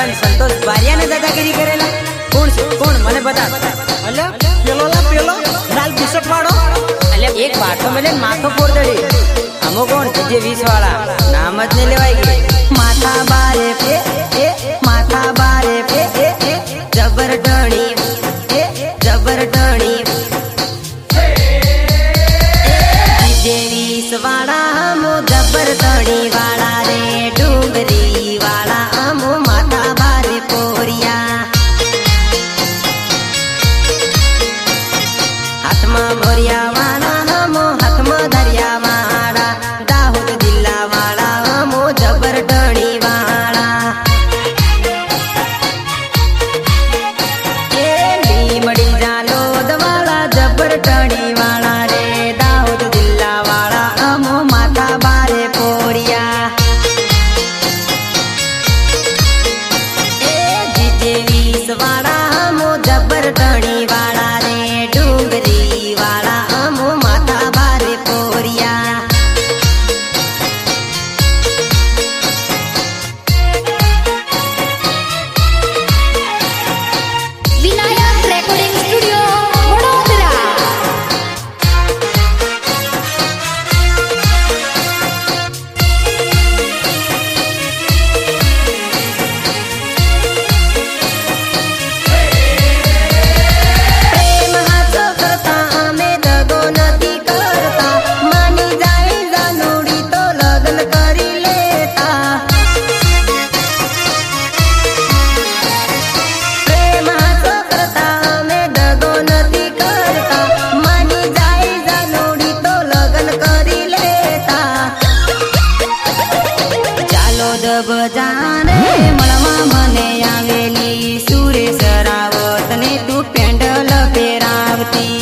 साहेबान संतोष बारिया ने दादागिरी करेला कौन से कौन મને બતા અલ્યા પેલો લાલ બુશર્ટ વાળો અલ્યા એક બાટો મને માથો ફોડ દડી અમો કોણ જે 20 વાળા નામ જ ને લેવાય ગઈ માથા બારે પે માથા બારે પે જબર ઢણી જબર ઢણી જે 20 વાળા અમો જબર ઢણી વાળા રે ડુંગરી વાળા અમો માથા બારે પોરિયા હાથમાં ભર્યા વાળા અમો હાથમાં ધર્યા વાળા દાહોદ જિલ્લા વાળા અમો જબર ઢણી વાળા એ લીમડી જાલોદ વાળા જબર ઢણી વાળા રે દાહોદ જિલ્લા વાળા અમો માથા બારે પોરિયા એ જીજે 20 વાળા અમો જબર ઢણી વાળા રે ડુંગરી વાળા અમો માથા બારે પોરિયા વિનાયક રેકોર્ડિંગ સ્ટુડિયો વડોદરા પ્રેમ હાથો કરતા અમે દગો નથી કરતા માની જાય જાનુડી તો લગ્ન કરી લેતા પ્રેમ હાથો કરતા અમે દગો નથી કરતા માની જાય જાનુડી તો લગ્ન કરી લેતા ચાલો દબ જાને મળવા મને આવેલી સુરેશ રાવત ને તું પેન્ડલ પહેરાવતી